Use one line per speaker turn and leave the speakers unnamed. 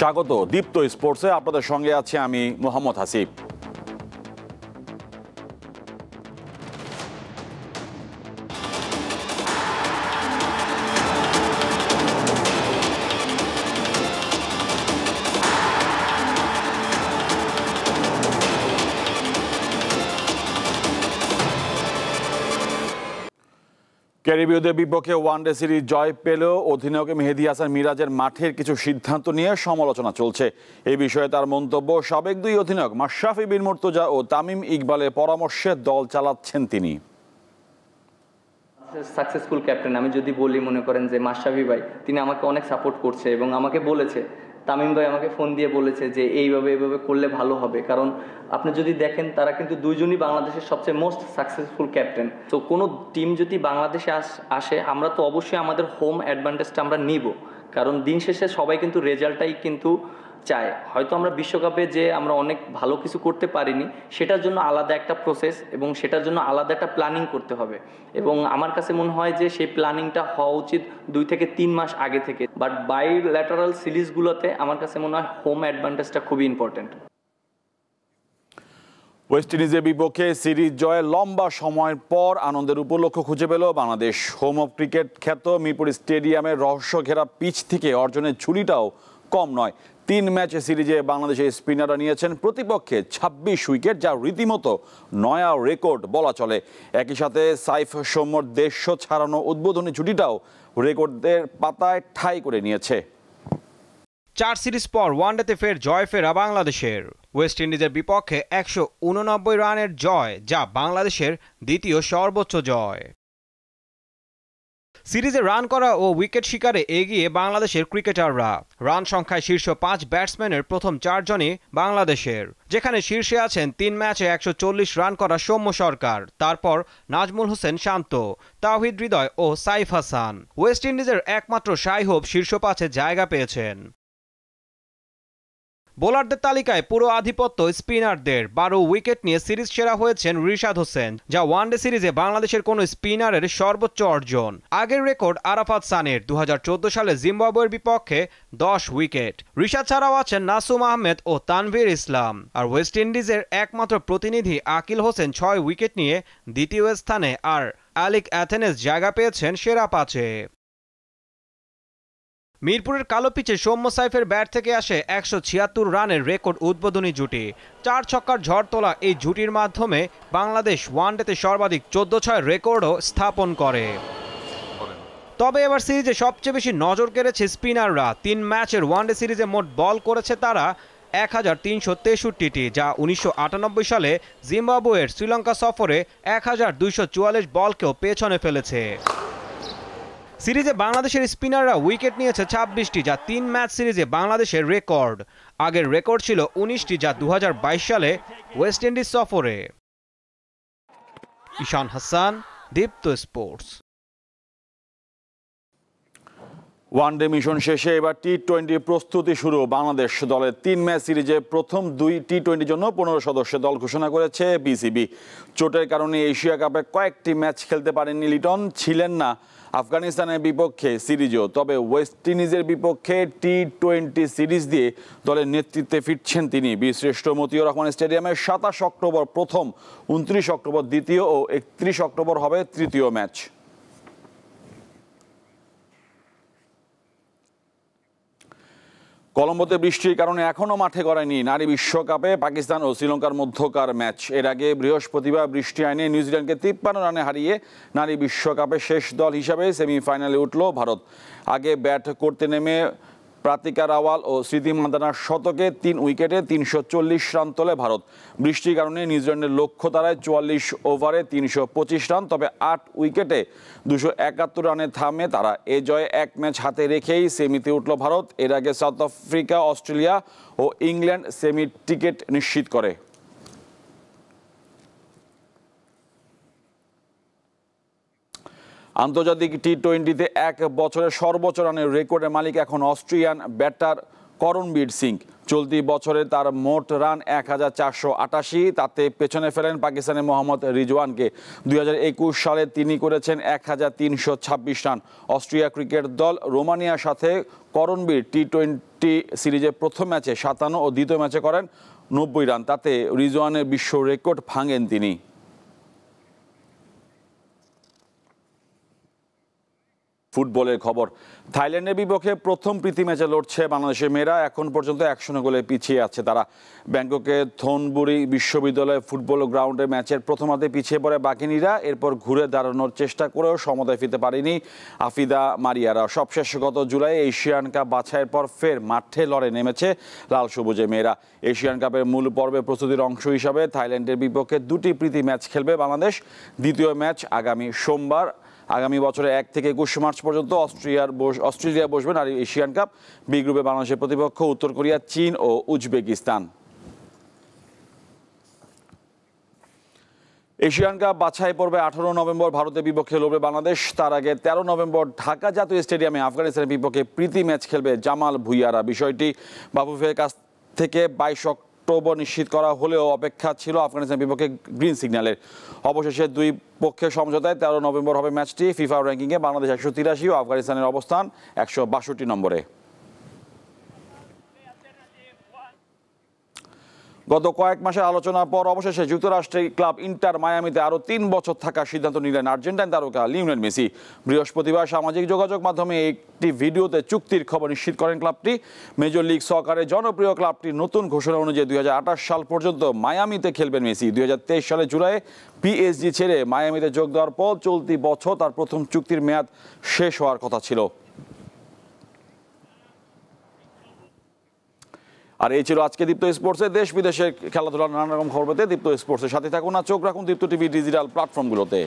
স্বাগত দীপ্ত স্পোর্টসে, আপনাদের সঙ্গে আছি আমি মোহাম্মদ হাসিব। ক্যারিবীয়দের বিপক্ষে ওয়ানডে সিরিজ জয় পেলেও অধিনায়ক মেহেদী হাসান মিরাজের মাঠের কিছু সিদ্ধান্ত নিয়ে সমালোচনা চলছে। এই বিষয়ে তার মন্তব্য, সাবেক দুই অধিনায়ক মাশরাফি বিন মুর্তজা ও তামিম ইকবালের পরামর্শে দল চালাচ্ছেন তিনি।
সাকসেসফুল ক্যাপ্টেন আমি যদি বলি, মনে করেন যে মাশরাফি ভাই তিনি আমাকে অনেক সাপোর্ট করছে এবং আমাকে বলেছে, তামিম ভাই আমাকে ফোন দিয়ে বলেছে যে এইভাবে করলে ভালো হবে। কারণ আপনি যদি দেখেন তারা কিন্তু দুইজনই বাংলাদেশের সবচেয়ে মোস্ট সাকসেসফুল ক্যাপ্টেন। তো কোনো টিম যদি বাংলাদেশে আসে, আমরা তো অবশ্যই আমাদের হোম অ্যাডভান্টেজটা আমরা নিব, কারণ দিন শেষে সবাই কিন্তু রেজাল্টটাই কিন্তু চায়। হয়তো আমরা বিশ্বকাপে যে আমরা অনেক ভালো কিছু করতে পারিনি, সেটার জন্য আলাদা একটা প্রসেস এবং সেটার জন্য আলাদা একটা প্ল্যানিং করতে হবে। এবং আমার কাছে মনে হয় যে সেই প্ল্যানিংটা হওয়া উচিত 2 থেকে 3 মাস আগে থেকে। বাট বাইল্যাটারাল সিরিজগুলোতে আমার কাছে মনে হয় হোম অ্যাডভান্টেজটা খুবই ইম্পর্টেন্ট।
ওয়েস্ট ইন্ডিজের বিপক্ষে সিরিজ জয়ে লম্বা সময়ের পর আনন্দের উপলক্ষ খুঁজে পেল বাংলাদেশ। হোম অফ ক্রিকেট খ্যাত মিরপুর স্টেডিয়ামের রহস্য ঘেরা পিচ থেকে অর্জনের ঝুলিটাও কম নয়। 3 ম্যাচ সিরিজে বাংলাদেশের স্পিনাররা নিয়েছেন প্রতিপক্ষে 26 উইকেট, যা রীতিমতো নয়া রেকর্ড বলা চলে। একই সাথে সাইফ সৌম্যর 150 ছাড়ানো উদ্বোধনী জুটিটাও রেকর্ডের পাতায় ঠাঁই করে নিয়েছে।
4 সিরিজ পর ওয়ানডেতে ফের জয় ফেরা বাংলাদেশের। ওয়েস্ট ইন্ডিজের বিপক্ষে 189 রানের জয়, যা বাংলাদেশের দ্বিতীয় সর্বোচ্চ জয়। সিরিজে রান করা ও উইকেট শিকারে এগিয়ে বাংলাদেশের ক্রিকেটাররা। রান সংখ্যায় শীর্ষ 5 ব্যাটসম্যানের প্রথম 4 জনই বাংলাদেশের, যেখানে শীর্ষে আছেন 3 ম্যাচে 140 রান করা সৌম্য সরকার, তারপর নাজমুল হোসেন শান্ত, তাওহিদ হৃদয় ও সাইফ হাসান। ওয়েস্ট ইন্ডিজের একমাত্র শাই হোপ শীর্ষ 5-এ জায়গা পেয়েছেন। বোলারদের তালিকায় পুরো আধিপত্য স্পিনারদের। 12 উইকেট নিয়ে সিরিজ সেরা হয়েছেন রিশাদ হোসেন, যা ওয়ানডে সিরিজে বাংলাদেশের কোনো স্পিনারের সর্বোচ্চ অর্জন। আগের রেকর্ড আরাফাত সানির 2014 সালে জিম্বাবুয়ের বিপক্ষে 10 উইকেট। রিশাদ ছাড়াও আছেন নাসুম আহমেদ ও তানভীর ইসলাম। আর ওয়েস্ট ইন্ডিজের একমাত্র প্রতিনিধি আকিল হোসেন 6 উইকেট নিয়ে দ্বিতীয় স্থানে, আর অ্যালিক অ্যাথেনেস জায়গা পেয়েছেন সেরা 5-এ। মিরপুরের কালো পিচে সৌম্য সাইফের ব্যাট থেকে আসে 176 রানের রেকর্ড উদ্বোধনী জুটি। 4 ছক্কার ঝড় তোলা এই জুটির মাধ্যমে বাংলাদেশ ওয়ানডেতে সর্বাধিক 14-6 রেকর্ডও স্থাপন করে। তবে এবার সিরিজে সবচেয়ে বেশি নজর কেড়েছে স্পিনাররা। 3 ম্যাচের ওয়ানডে সিরিজে মোট বল করেছে তারা 1363টি, যা 1998 সালে জিম্বাবুয়ের শ্রীলঙ্কা সফরে 1244 বলকেও পেছনে ফেলেছে। সিরিজে বাংলাদেশের স্পিনাররা উইকেট নিয়েছে 26টি, যা 3 ম্যাচ সিরিজে বাংলাদেশের রেকর্ড। আগের রেকর্ড ছিল 19টি, যা 2022 সালে ওয়েস্ট ইন্ডিজ সফরে। ঈশান হাসান, দীপ্ত স্পোর্টস।
ওয়ানডে মিশন শেষে এবার টি-20 প্রস্তুতি শুরু। বাংলাদেশ দলের 3 ম্যাচ সিরিজে প্রথম 2 টি-20 জন্য 15 সদস্যের দল ঘোষণা করেছে বিসিবি। চোটের কারণে এশিয়া কাপে কয়েকটি ম্যাচ খেলতে পারেননি লিটন, ছিলেন না আফগানিস্তানের বিপক্ষে সিরিজেও। তবে ওয়েস্ট ইন্ডিজের বিপক্ষে টি-20 সিরিজ দিয়ে দলের নেতৃত্বে ফিরছেন তিনি। বীরশ্রেষ্ঠ মতিউর রহমান স্টেডিয়ামে 27 অক্টোবর প্রথম, 29 অক্টোবর দ্বিতীয় ও 31 অক্টোবর হবে তৃতীয় ম্যাচ। কলম্বোতে বৃষ্টির কারণে এখনও মাঠে গড়ায়নি নারী বিশ্বকাপে পাকিস্তান ও শ্রীলঙ্কার মধ্যকার ম্যাচ। এর আগে বৃহস্পতিবার বৃষ্টি আইনে নিউজিল্যান্ডকে 53 রানে হারিয়ে নারী বিশ্বকাপে শেষ দল হিসাবে সেমিফাইনালে উঠল ভারত। আগে ব্যাট করতে নেমে প্রাতিকা রাওয়াল ও স্মৃতি মান্দানার শতকে 3 উইকেটে 340 রান তোলে ভারত। বৃষ্টির কারণে নিউজিল্যান্ডের লক্ষ্য দাঁড়ায় 44 ওভারে 325 রান, তবে 8 উইকেটে 271 রানে থামে তারা। এ জয়ে 1 ম্যাচ হাতে রেখেই সেমিতে উঠল ভারত। এর আগে সাউথ আফ্রিকা, অস্ট্রেলিয়া ও ইংল্যান্ড সেমির টিকিট নিশ্চিত করে। আন্তর্জাতিক টি-20তে 1 বছরের সর্বোচ্চ রানের রেকর্ডের মালিক এখন অস্ট্রিয়ান ব্যাটার করণবীর সিং। চলতি বছরে তার মোট রান 1488, তাতে পেছনে ফেলেন পাকিস্তানের মোহাম্মদ রিজওয়ানকে। 2021 সালে তিনি করেছেন 1326 রান। অস্ট্রিয়া ক্রিকেট দল রোমানিয়ার সাথে করণবীর টি-20 সিরিজের প্রথম ম্যাচে 57 ও দ্বিতীয় ম্যাচে করেন 90 রান। তাতে রিজওয়ানের বিশ্ব রেকর্ড ভাঙেন তিনি। ফুটবলের খবর, থাইল্যান্ডের বিপক্ষে প্রথম প্রীতি ম্যাচে লড়ছে বাংলাদেশের মেয়েরা। এখন পর্যন্ত 1-0 গোলে পিছিয়ে আছে তারা। ব্যাংককে থোনবুরি বিশ্ববিদ্যালয় ফুটবল গ্রাউন্ডে ম্যাচের প্রথমার্ধে পিছিয়ে পড়ে বাঘিনীরা। এরপর ঘুরে দাঁড়ানোর চেষ্টা করেও সমতায় ফিরতে পারেনি আফিদা মারিয়ারা। সবশেষ গত জুলাই এশিয়ান কাপ বাছাইয়ের পর ফের মাঠে লড়ে নেমেছে লাল সবুজে মেয়েরা। এশিয়ান কাপের মূল পর্বে প্রস্তুতির অংশ হিসাবে থাইল্যান্ডের বিপক্ষে 2টি প্রীতি ম্যাচ খেলবে বাংলাদেশ। দ্বিতীয় ম্যাচ আগামী সোমবার। আগামী বছরে 1 থেকে 21 মার্চ পর্যন্ত অস্ট্রেলিয়া বসবে নারী এশিয়ান কাপ। বি গ্রুপে বাংলাদেশের প্রতিপক্ষ উত্তর কোরিয়া, চীন ও উজবেকিস্তান। এশিয়ান কাপ বাছাই পর্বে 18 নভেম্বর ভারতের বিপক্ষে লড়বে বাংলাদেশ। তার আগে 13 নভেম্বর ঢাকা জাতীয় স্টেডিয়ামে আফগানিস্তানের বিপক্ষে প্রীতি ম্যাচ খেলবে জামাল ভুইয়ারা। বিষয়টি বাফুফের কাছ থেকে 22 অক্টোবর নিশ্চিত করা হলেও অপেক্ষা ছিল আফগানিস্তানের বিপক্ষে গ্রিন সিগন্যালের। অবশেষে দুই পক্ষের সমঝোতায় 13 নভেম্বর হবে ম্যাচটি। ফিফা র্যাঙ্কিংয়ে বাংলাদেশ 183 ও আফগানিস্তানের অবস্থান 162 নম্বরে। গত কয়েক মাসের আলোচনার পর অবশেষে যুক্তরাষ্ট্রের ক্লাব ইন্টার মায়ামিতে আরও 3 বছর থাকার সিদ্ধান্ত নিলেন আর্জেন্টাইন তারকা লিওনেল মেসি। বৃহস্পতিবার সামাজিক যোগাযোগ মাধ্যমে একটি ভিডিওতে চুক্তির খবর নিশ্চিত করেন ক্লাবটি। মেজর লিগ সকারের জনপ্রিয় ক্লাবটির নতুন ঘোষণা অনুযায়ী 2028 সাল পর্যন্ত মায়ামিতে খেলবেন মেসি। 2023 সালে জুলাই পিএসজি ছেড়ে মায়ামিতে যোগ দেওয়ার পর চলতি বছর তার প্রথম চুক্তির মেয়াদ শেষ হওয়ার কথা ছিল। আর এই ছিল আজকে দীপ্ত স্পোর্টসে দেশ বিদেশের খেলাধুলার নানা রকম খবর পেতে দীপ্ত স্পোর্টসের সাথে থাকুন। আর চোখ রাখুন দীপ্ত টিভি ডিজিটাল প্ল্যাটফর্মগুলোতে।